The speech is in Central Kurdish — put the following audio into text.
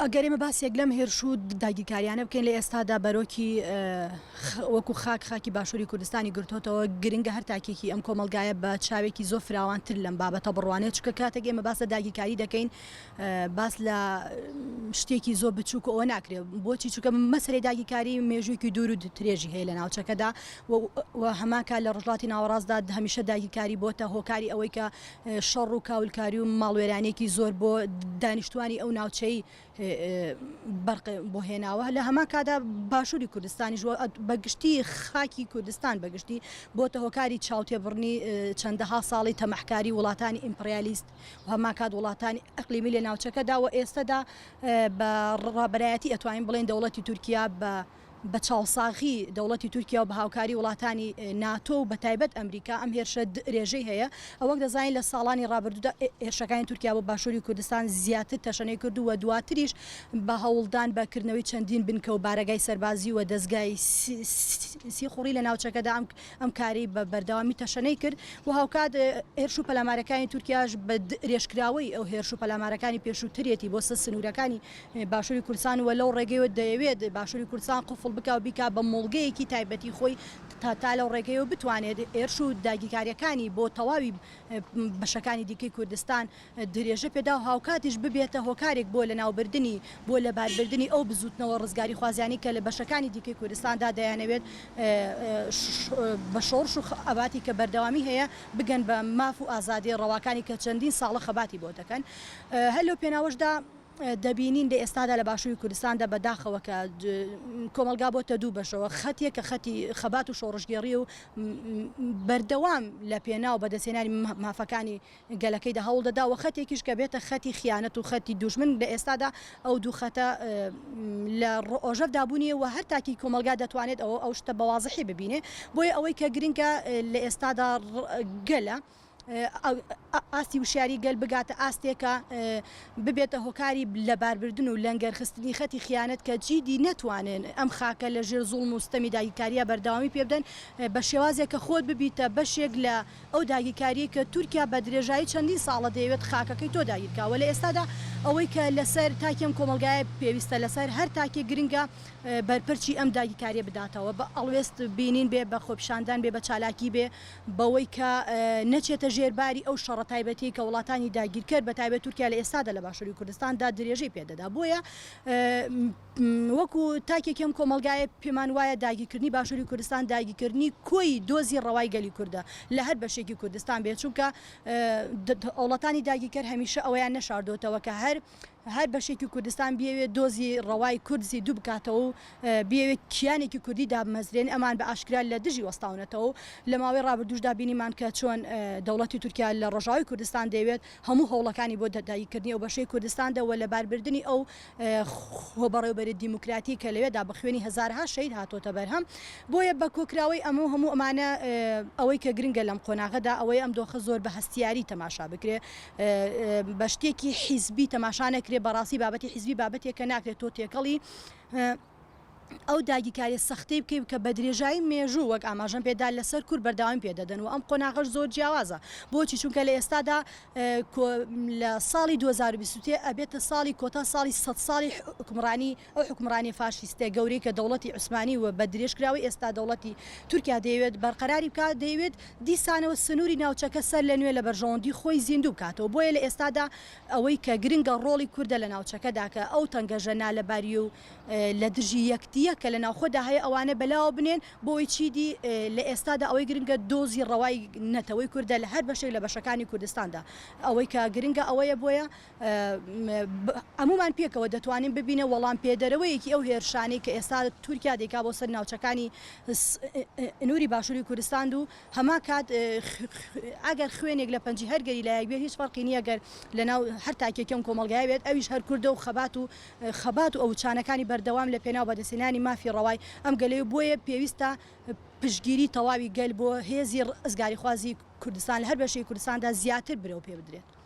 ئەگەر ئێمە باسێک لەم هێرش و داگیرکاریانە بکەین لە ئێستادا بەرۆکی وەکو خاکی باشووری کوردستانی گرتوتەوە گرنگە هەر تاکێکی ئەم کۆمەلگایە بە چاوێکی زۆر فراوانتر لەم بابەتە بڕوانێت چکە کاتێک ئێمە باس لە داگیرکاری دەکەین باس لە شتێکی زۆر بچووک ئەوە ناکرێت بۆچی چونکە مەسەرەی داگیرکاری مێژوویەکی دوور و درێژی هەیە لە ناوچەکەدا و هەماکە لە ڕۆژهەڵاتی ناوەڕاستدا هەمیشە داگیرکاری بۆتە هۆکاری ئەوەی کە شەڕ و کاولکاری و ماڵوێرانێکی زۆر بۆ دانیشتوانی ئەو ناوچەی بەرق بۆ هێناوە لە هەما کادا باشووری کوردستانی بەگشتی خاکی کوردستان بەگشتی بۆتە هۆکاری چاوتێبڕنی چەندەها ساڵی تەمەحکاری وڵاتانی ئیمپریالیست و هەما کات وڵاتانی ئەقلیمی لە ناوچەکەدا و ئێستادا بە ڕابەرایەتی ئەتوانین بڵێن دەوڵەتی تورکیا بە چاوساغی دەوڵەتی تورکیا و بە هاوکاری وڵاتانی ناتۆ و بە تایبەت ئەمریکا ئەم هێرشە درێژەی هەیە ئەوەک دەزانین لە ساڵانی ڕابردوودا هێرشەکانی تورکیا بۆ باشووری کوردستان زیاتر تەشەنەی کردو و دواتریش بە هەوڵدان بەکردنەوەی چەندین بنکە و بارەگای سەربازی و دەستگای سیخوڕی لە ناوچەکەدا ئەم کاری بە بەردەوامی تەشەنەی کرد و هاوکات هێرش و پەلامارەکانی تورکیاش بە درێژکراوەی ئەو هێرش و پەلامارەکانی پێشووترێتی بۆ سنوورەکانی باشووری کوردستان و لەو ڕێگەیەوە دەیەوێت باشووری کوردستان قوفڵ بکە و بیکا بە مۆڵگەیەکی تایبەتی خۆی تا لەو ڕێگەیەوە بتوانێت هێرش و داگیرکاریەکانی بۆ تەواوی بەشەکانی دیکەی کوردستان درێژە پێدا و هاوکاتیش ببێتە هۆکارێک بۆ لە ناوبردننی بۆ لە باربردننی ئەو بزوتنەوە ڕزگاری خوازیانی کە لە بەشەکانی دیکەی کوردستاندا دەیانەوێت بە شۆڕش و ئەباتی کە بەردەوامی هەیە بگەن بە ماف و ئازادی ڕەواکانی کە چەندین ساڵە خەباتی بۆ دەکەن هەر لەو پێناوەشدا دەبینین لە ئێستادا لە باشووری کوردستاندا بەداخەوە کە کۆمەلگا بۆتە دوو بەشەوە خەتێکە خەتی خەبات و شۆڕژگێڕی و بەردەوام لە پێناو بەدەستێنانی مافەکانی گەلەکەیدا هەوڵ دەدا و خەتێکیش کە بێتە خەتی خیانەت و خەتی دوژمن لە ئێستادا ئەو دوو خەتە لە ڕۆژەف دابوونیە و هەر تاکی کۆمەلگا دەتوانێت ئەو شتە بەوازحی ببینێ بۆیە ئەوەی کە گرنگە لە ئێستادا گەلە ئاستی وشاری گەل بگاتە ئاستێکە ببێتە هۆکاری لە باربردن و لەنگەرخستنی خەتی خیانەت کە جیدی نەتوانن ئەم خاکە لە ژێر زوڵم و ستەمی داگیرکاریە بەردەوامی پێ بدەن بە شێوازێک کە خۆت ببیتە بەشێک لە ئەو داگیرکاریە کە تورکیا بە درێژایی چەندین ساڵە دەیەوێت خاکەکەی تۆ داگیرکاوە لە ئێستادا ئەوەی کە لەسەر تاکێم کۆمەلگایە پێویستە لەسەر هەر تاکێ گرنگە بەرپەرچی ئەم داگیرکاریە بداتەوە بە ئەڵوێست بینین بێ بە خۆپیشاندان بێ بە چالاکی بێ بەوەی کە نەچێتە ژێرباری ئەو شەڕە تایبەتی کە وڵاتانی داگیرکرد بە تایبەت تورکیا لە ئێستادا لە باشووری کوردستاندا درێژەی پێدەدا بۆیە وەکو تاکێکم کۆمەلگایە پێمان وایە داگیرکردنی باشووری کوردستان داگیرکردنی کۆی دۆزی ڕەوای گەلی کووردە لە هەر بەشێکی کوردستان بێت چونکە وڵاتانی داگیرکرد هەمیشە ئەویان نەشاردۆتەوە کە هەر بەشێکی کوردستان بێوێت دۆزی ڕەوای کوردزی دوو بکاتەوە و بێوێت کیانێکی کوردی دابمەزرێن ئەمان بە ئاشکرا لە دژی وەستاونەتەوە لە ماوەی ڕابردووشدا بینیمان کە چۆن دەوڵەتی تورکیا لە ڕۆژاوی کوردستان دەیەوێت هەموو هەوڵەکانی بۆ داگیرکردنی ئەو بەشەی کوردستاندەوە لە باربردنی ئەو خۆبەڕێوەبەری دیموکراتی کە لەوێدا بە خوێنی هەزارها شەید هاتۆتە بەرهەم بۆیە بە کۆکراوەی هەموو ئەمانە ئەوەی کە گرنگە لەم قۆناغەدا ئەوەی ئەم دۆخە زۆر بە هەستیاری تەماشا بکرێ بە شتێکی حیزبی تەماشا نەکرێ بەڕاستی بابەتی حیزبی بابەتێکە ناکرێت تۆ تێکەڵی ئەو داگیرکاری سەختەی بکەیت کە بە درێژایی مێژوو وەک ئاماژەم پێدا لەسەر کورد بەردەوام پێدەدەن و ئەم قۆناغەش زۆر جیاوازە بۆچی چونکە لە ئێستادا لە ساڵی 2023 ئەبێتە ساڵی کۆتا ساڵی 100 ساڵی حکومڕانی ئەو حکومڕانی فاشیستە گەورەی کە دەوڵەتی عوسمانی و بە درێژکراوی ئێستا دەوڵەتی تورکیا دەیەوێت بەرقەراری بکات دەیەوێت دیسانەوە سنووری ناوچەکە سەر لە نوێ لە بەرژەوەندی خۆی زیندوو بکاتەوە بۆیە لە ئێستادا ئەوەی کە گرنگە ڕۆڵی کووردە لە ناوچەکەدا کە ئەو تەنگەژە نالەباری و لە دژی یەکتیە کە لە ناوخۆدا هەیە ئەوانە بەلاوە بنێن بۆی چیدی لە ئێستادا ئەوەی گرنگە دۆزی ڕەوای نەتەوەی کووردە لە هەر بەشێک لە بەشەکانی کوردستاندا ئەوەی کە گرنگە ئەوەیە بۆیە هەمومان پێکەوە دەتوانین ببینە وەڵام پێدەرەوەیەکی ئەو هێرشانەی کە ئێستا تورکیا دێکا بۆ سەر ناوچەکانی نووری باشووری کوردستان و هەما کات ئەگەر خوێنێک لە پەنجی هەرگەری لایەک بێت هیچ فەرقی نییە گەر لەناو هەر تاکێکم کۆمەلگای بێت ئەویش هەر کووردە و خەبات و ئەو چانەکانی بەردەوام لە پێناو بەدەستێنانی مافی ڕەوای ئەم گەلەیە بۆیە پێویستە پشگیری تەواوی گەل بۆ هێزی ڕزگاری خوازی کوردستان لە هەر بەشەی کوردستاندا زیاتر برەو پێ بدرێت.